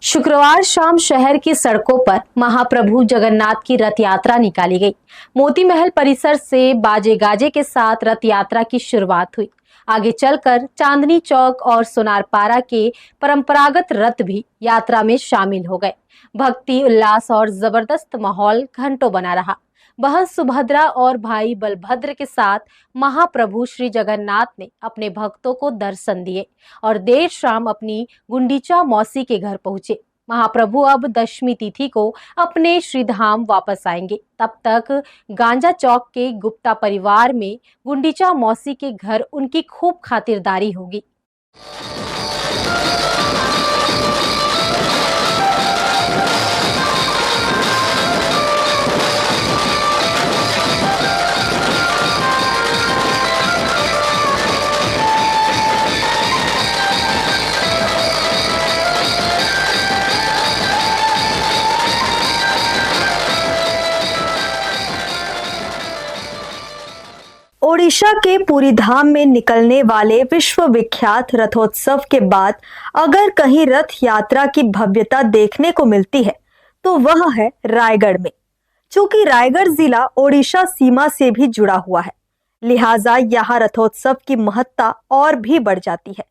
शुक्रवार शाम शहर की सड़कों पर महाप्रभु जगन्नाथ की रथ यात्रा निकाली गई। मोती महल परिसर से बाजे गाजे के साथ रथ यात्रा की शुरुआत हुई। आगे चलकर चांदनी चौक और सोनारपारा के परंपरागत रथ भी यात्रा में शामिल हो गए। भक्ति उल्लास और जबरदस्त माहौल घंटों बना रहा। बहन सुभद्रा और भाई बलभद्र के साथ महाप्रभु श्री जगन्नाथ ने अपने भक्तों को दर्शन दिए और देर शाम अपनी गुंडीचा मौसी के घर पहुंचे। महाप्रभु अब दशमी तिथि को अपने श्रीधाम वापस आएंगे। तब तक गांजा चौक के गुप्ता परिवार में गुंडीचा मौसी के घर उनकी खूब खातिरदारी होगी। ओडिशा के पुरी धाम में निकलने वाले विश्व विख्यात रथोत्सव के बाद अगर कहीं रथ यात्रा की भव्यता देखने को मिलती है तो वह है रायगढ़ में। चूंकि रायगढ़ जिला ओडिशा सीमा से भी जुड़ा हुआ है, लिहाजा यहाँ रथोत्सव की महत्ता और भी बढ़ जाती है।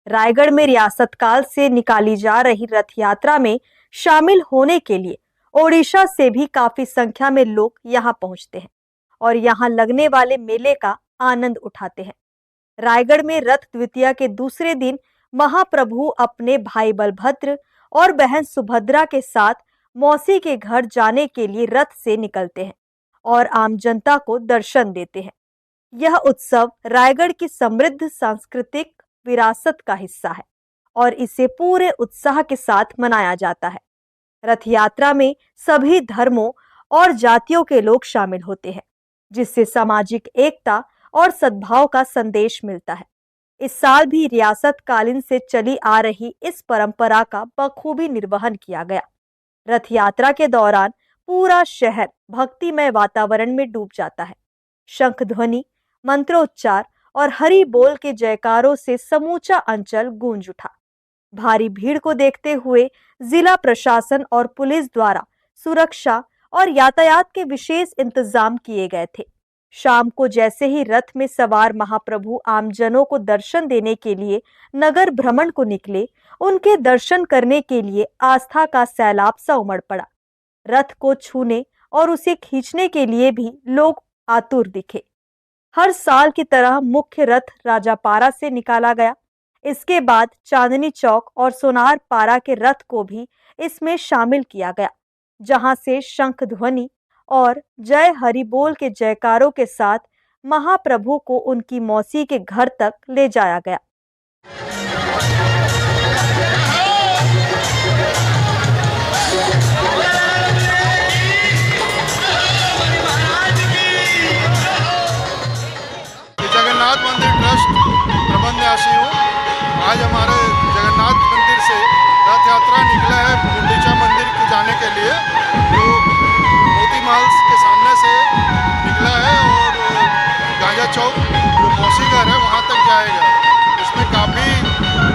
रायगढ़ में रियासत काल से निकाली जा रही रथ यात्रा में शामिल होने के लिए ओडिशा से भी काफी संख्या में लोग यहाँ पहुंचते हैं और यहाँ लगने वाले मेले का आनंद उठाते हैं। रायगढ़ में रथ द्वितीया के दूसरे दिन महाप्रभु अपने भाई बलभद्र और बहन सुभद्रा के साथ मौसी के घर जाने के लिए रथ से निकलते हैं और आम जनता को दर्शन देते हैं। यह उत्सव रायगढ़ की समृद्ध सांस्कृतिक विरासत का हिस्सा है और इसे पूरे उत्साह के साथ मनाया जाता है। रथ यात्रा में सभी धर्मों और जातियों के लोग शामिल होते हैं, जिससे सामाजिक एकता और सद्भाव का संदेश मिलता है। इस साल भी रियासत कालीन से चली आ रही इस परंपरा का बखूबी निर्वहन किया गया। रथ यात्रा के दौरान पूरा शहर भक्तिमय वातावरण में डूब जाता है। शंख ध्वनि, मंत्रोच्चार और हरि बोल के जयकारों से समूचा अंचल गूंज उठा। भारी भीड़ को देखते हुए जिला प्रशासन और पुलिस द्वारा सुरक्षा और यातायात के विशेष इंतजाम किए गए थे। शाम को जैसे ही रथ में सवार महाप्रभु आमजनों को दर्शन देने के लिए नगर भ्रमण को निकले, उनके दर्शन करने के लिए आस्था का सैलाब सा उमड़ पड़ा। रथ को छूने और उसे खींचने के लिए भी लोग आतुर दिखे। हर साल की तरह मुख्य रथ राजापारा से निकाला गया। इसके बाद चांदनी चौक और सोनारपारा के रथ को भी इसमें शामिल किया गया, जहां से शंख ध्वनि और जय हरि बोल के जयकारों के साथ महाप्रभु को उनकी मौसी के घर तक ले जाया गया। जगन्नाथ मंदिर ट्रस्ट प्रबंधयासी हूँ। आज हमारे जगन्नाथ मंदिर से रथ यात्रा निकला है गुंडीचा मंदिर के जाने के लिए, जो मोती महल के सामने से निकला है और गांजा चौक जो मौसी घर है वहाँ तक जाएगा। इसमें काफ़ी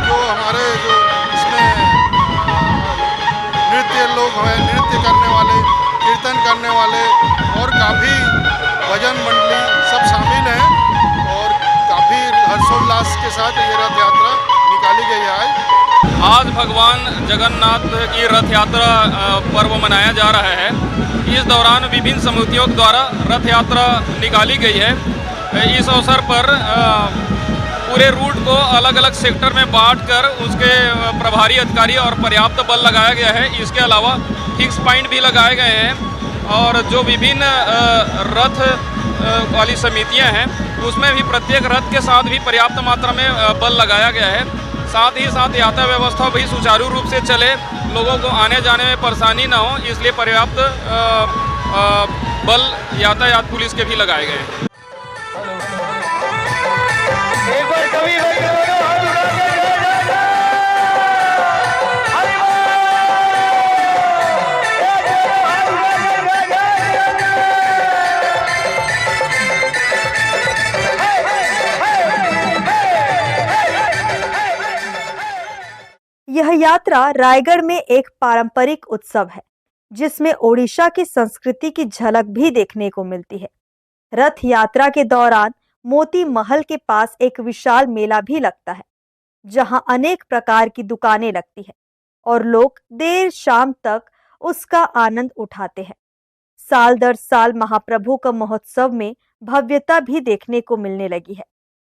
जो हमारे जो इसमें नृत्य लोग हैं, नृत्य करने वाले, कीर्तन करने वाले और काफ़ी भजन मंडली सब शामिल हैं और काफ़ी हर्षोल्लास के साथ ये रथ यात्रा निकाली गई है। आज भगवान जगन्नाथ की रथ यात्रा पर्व मनाया जा रहा है। इस दौरान विभिन्न समितियों द्वारा रथ यात्रा निकाली गई है। इस अवसर पर पूरे रूट को अलग अलग सेक्टर में बांटकर उसके प्रभारी अधिकारी और पर्याप्त बल लगाया गया है। इसके अलावा फिक्स पॉइंट भी लगाए गए हैं और जो विभिन्न रथ वाली समितियां हैं उसमें भी प्रत्येक रथ के साथ भी पर्याप्त मात्रा में बल लगाया गया है। साथ ही साथ यातायात व्यवस्था भी सुचारू रूप से चले, लोगों को आने जाने में परेशानी ना हो, इसलिए पर्याप्त बल यातायात पुलिस के भी लगाए गए हैं। यह यात्रा रायगढ़ में एक पारंपरिक उत्सव है जिसमें ओडिशा की संस्कृति की झलक भी देखने को मिलती है। रथ यात्रा के दौरान मोती महल के पास एक विशाल मेला भी लगता है जहां अनेक प्रकार की दुकानें लगती है और लोग देर शाम तक उसका आनंद उठाते हैं। साल दर साल महाप्रभु का महोत्सव में भव्यता भी देखने को मिलने लगी है।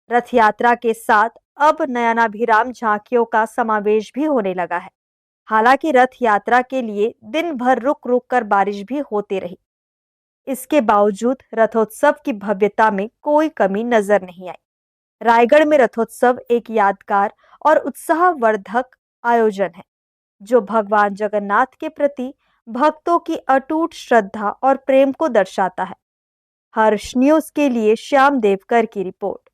रथ यात्रा के साथ अब नयनाभिराम झांकियों का समावेश भी होने लगा है। हालांकि रथ यात्रा के लिए दिन भर रुक रुक कर बारिश भी होती रही, इसके बावजूद रथोत्सव की भव्यता में कोई कमी नजर नहीं आई। रायगढ़ में रथोत्सव एक यादगार और उत्साहवर्धक आयोजन है जो भगवान जगन्नाथ के प्रति भक्तों की अटूट श्रद्धा और प्रेम को दर्शाता है। हर्ष न्यूज के लिए श्याम देवकर की रिपोर्ट।